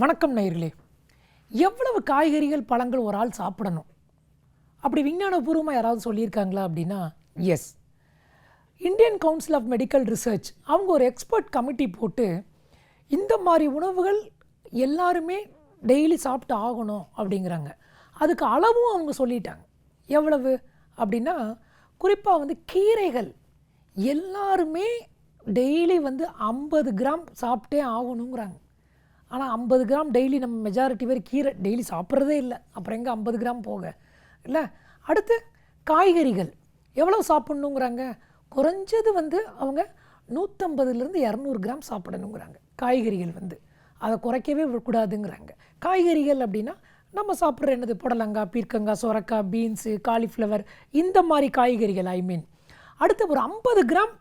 வணக்கம் நேயர்களே. எவ்வளவு காய்கறிகள் பழங்கள் ஒரு ஆள் சாப்பிடணும் அப்படி விஞ்ஞானபூர்வமாக யாராவது சொல்லியிருக்காங்களா அப்படின்னா yes. Indian council of medical research அவங்க ஒரு எக்ஸ்பர்ட் கமிட்டி போட்டு இந்த மாதிரி உணவுகள் எல்லாருமே டெய்லி சாப்பிட்டு ஆகணும் அப்படிங்கிறாங்க. அதுக்கு அளவும் அவங்க சொல்லிட்டாங்க. எவ்வளவு அப்படின்னா குறிப்பாக கீரைகள் எல்லாருமே டெய்லி 50 கிராம் சாப்பிட்டே ஆகணுங்கிறாங்க. ஆனால் 50 கிராம் டெய்லி நம்ம மெஜாரிட்டி பேர் கீரை டெய்லி சாப்பிட்றதே இல்லை. அப்புறம் எங்கே 50 கிராம் போக இல்லை. அடுத்து காய்கறிகள் எவ்வளோ சாப்பிட்ணுங்கிறாங்க. குறைஞ்சது அவங்க 150லேருந்து 200 கிராம் சாப்பிடணுங்கிறாங்க. காய்கறிகள் அதை குறைக்கவே கூடாதுங்கிறாங்க. காய்கறிகள் அப்படின்னா நம்ம சாப்பிட்ற என்னது, புடலங்காய், பீர்க்கங்காய், சொரக்காய், பீன்ஸு, காலிஃப்ளவர், இந்த மாதிரி காய்கறிகள் அடுத்து ஒரு 50 கிராம்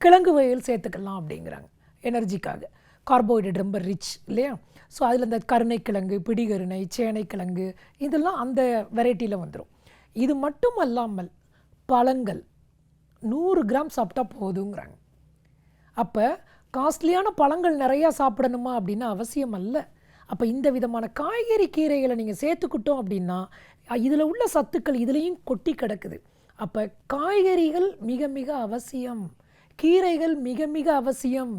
கிழங்கு வகைகள் சேர்த்துக்கலாம் அப்படிங்கிறாங்க. எனர்ஜிக்காக. கார்போஹைட்ரேட் ரொம்ப ரிச் இல்லையா. ஸோ அதில் இந்த கருணைக்கிழங்கு, பிடிகருணை, சேனைக்கிழங்கு இதெல்லாம் அந்த வெரைட்டியில் வந்துடும். இது மட்டும் அல்லாமல் பழங்கள் 100 கிராம் சாப்பிட்டா போதுங்கிறாங்க. அப்போ காஸ்ட்லியான பழங்கள் நிறையா சாப்பிடணுமா அப்படின்னா அவசியம் அல்ல. அப்போ இந்த விதமான காய்கறி கீரைகளை நீங்கள் சேர்த்துக்கிட்டோம் அப்படின்னா இதில் உள்ள சத்துக்கள் இதுலேயும் கொட்டி கிடக்குது. அப்போ காய்கறிகள் மிக மிக அவசியம், கீரைகள் மிக மிக அவசியம்.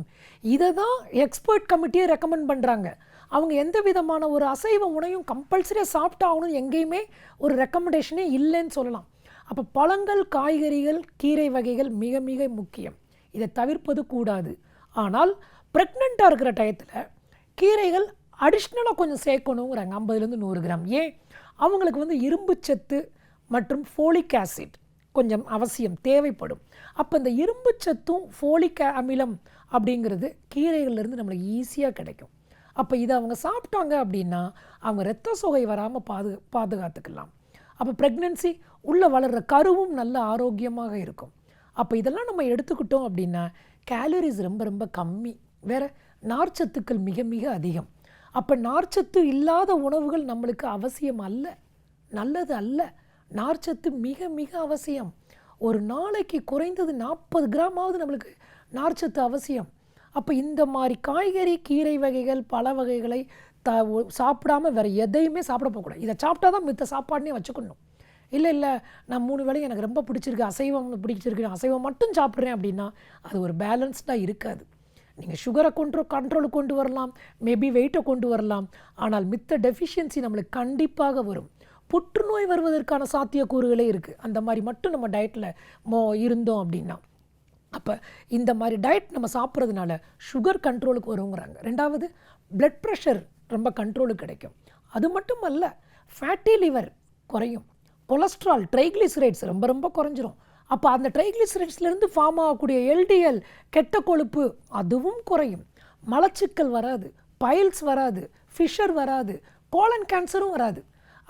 இதை தான் எக்ஸ்பர்ட் கமிட்டியே ரெக்கமெண்ட் பண்ணுறாங்க. அவங்க எந்த விதமான ஒரு அசைவ உணவும் கம்பல்சரியாக சாப்பிட்டாகணும்னு எங்கேயுமே ஒரு ரெக்கமெண்டேஷனே இல்லைன்னு சொல்லலாம். அப்போ பழங்கள், காய்கறிகள், கீரை வகைகள் மிக மிக முக்கியம். இதை தவிர்ப்பது கூடாது. ஆனால் ப்ரெக்னெண்ட்டாக இருக்கிற டயத்தில் கீரைகள் அடிஷ்னலாக கொஞ்சம் சேர்க்கணுங்கிறாங்க. 50லேருந்து 100 கிராம். ஏன்? அவங்களுக்கு இரும்புச்சத்து மற்றும் ஃபோலிக் ஆசிட் கொஞ்சம் அவசியம் தேவைப்படும். அப்போ இந்த இரும்பு சத்தும் ஃபோலிக் அமிலம் அப்படிங்கிறது கீரைகள்லேருந்து நம்மளுக்கு ஈஸியாக கிடைக்கும். அப்போ இதை அவங்க சாப்பிட்டாங்க அப்படின்னா அவங்க இரத்த சோகை வராமல் பாதுகாத்துக்கலாம். அப்போ ப்ரெக்னென்சி உள்ளே வளர்கிற கருவும் நல்ல ஆரோக்கியமாக இருக்கும். அப்போ இதெல்லாம் நம்ம எடுத்துக்கிட்டோம் அப்படின்னா கேலரிஸ் ரொம்ப ரொம்ப கம்மி, வேறு நார்ச்சத்துக்கள் மிக மிக அதிகம். அப்போ நார்ச்சத்து இல்லாத உணவுகள் நம்மளுக்கு அவசியம் அல்ல, நல்லது அல்ல. நார்ச்சத்து மிக மிக அவசியம். ஒரு நாளைக்கு குறைந்தது 40 கிராமாவது நம்மளுக்கு நார்ச்சத்து அவசியம். அப்போ இந்த மாதிரி காய்கறி, கீரை வகைகள், பழ வகைகளை சாப்பிடாம வேறு எதையுமே சாப்பிட போகக்கூடாது. இதை சாப்பிட்டா தான் மித்த சாப்பாடுனே வச்சுக்கணும். இல்லை நான் 3 வேளையும் எனக்கு ரொம்ப பிடிச்சிருக்கு, அசைவம் பிடிச்சிருக்கு, அசைவம் மட்டும் சாப்பிட்றேன் அப்படின்னா அது ஒரு பேலன்ஸ்டாக இருக்காது. நீங்கள் சுகரை கண்ட்ரோலுக்கு கொண்டு வரலாம், மேபி வெயிட்டை கொண்டு வரலாம். ஆனால் மித்த டெஃபிஷியன்சி நம்மளுக்கு கண்டிப்பாக வரும். புற்றுநோய் வருவதற்கான சாத்தியக்கூறுகளே இருக்குது அந்த மாதிரி மட்டும் நம்ம டயட்டில் இருந்தோம் அப்படின்னா. அப்போ இந்த மாதிரி டயட் நம்ம சாப்பிட்றதுனால சுகர் கண்ட்ரோலுக்கு வருங்கிறாங்க. 2வது பிளட் ப்ரெஷர் ரொம்ப கண்ட்ரோலுக்கு கிடைக்கும். அது மட்டும் அல்ல, ஃபேட்டி லிவர் குறையும், கொலஸ்ட்ரால், ட்ரைக்ளிசரைட்ஸ் ரொம்ப ரொம்ப குறைஞ்சிரும். அப்போ அந்த ட்ரைக்ளிசரைட்ஸ்லேருந்து ஃபார்ம் ஆகக்கூடிய எல்டிஎல் கெட்ட கொழுப்பு அதுவும் குறையும். மலச்சிக்கல் வராது, பைல்ஸ் வராது, ஃபிஷர் வராது, கோலன் கேன்சரும் வராது.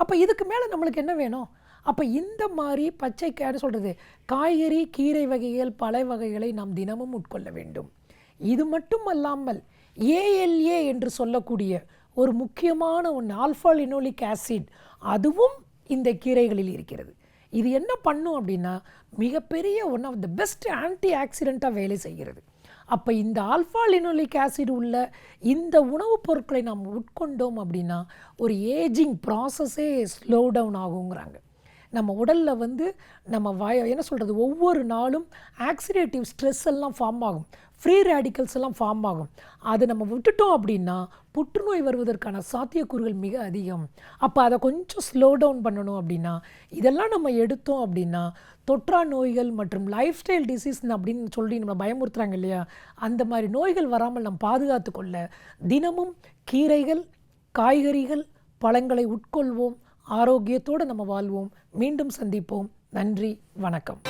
அப்போ இதுக்கு மேலே நம்மளுக்கு என்ன வேணும்? அப்போ இந்த மாதிரி காய்கறி, கீரை வகைகள், பழ வகைகளை நாம் தினமும் உட்கொள்ள வேண்டும். இது மட்டும் அல்லாமல் ஏஎல்ஏ என்று சொல்லக்கூடிய ஒரு முக்கியமான ஒன்று, ஆல்ஃபா லினோலிக் ஆசிட், அதுவும் இந்த கீரைகளில் இருக்கிறது. இது என்ன பண்ணும் அப்படின்னா மிகப்பெரிய one of the best anti ஆக்சிடெண்ட்டாக வேலை செய்கிறது. அப்போ இந்த ஆல்ஃபா லினோலிக் ஆசிட் உள்ள இந்த உணவுப் பொருட்களை நாம் உட்கொண்டோம் அப்படின்னா ஒரு ஏஜிங் ப்ராசஸே ஸ்லோ டவுன் ஆகுங்கிறாங்க. நம்ம உடலில் நம்ம என்ன சொல்கிறது, ஒவ்வொரு நாளும் ஆக்சிடேட்டிவ் ஸ்ட்ரெஸ் எல்லாம் ஃபார்ம் ஆகும், ஃப்ரீ ரேடிக்கல்ஸ் எல்லாம் ஃபார்ம் ஆகும். அது நம்ம விட்டுட்டோம் அப்படின்னா புற்றுநோய் வருவதற்கான சாத்தியக்கூறுகள் மிக அதிகம். அப்போ அதை கொஞ்சம் ஸ்லோ டவுன் பண்ணணும் அப்படின்னா இதெல்லாம் நம்ம எடுத்தோம் அப்படின்னா தொற்றா நோய்கள் மற்றும் லைஃப் ஸ்டைல் டிசீஸ் அப்படின்னு சொல்லி நம்ம பயமுறுத்துறாங்க இல்லையா, அந்த மாதிரி நோய்கள் வராமல் நம்ம பாதுகாத்து கொள்ள தினமும் கீரைகள், காய்கறிகள், பழங்களை உட்கொள்வோம். ஆரோக்கியத்தோடு நம்ம வாழ்வோம். மீண்டும் சந்திப்போம். நன்றி, வணக்கம்.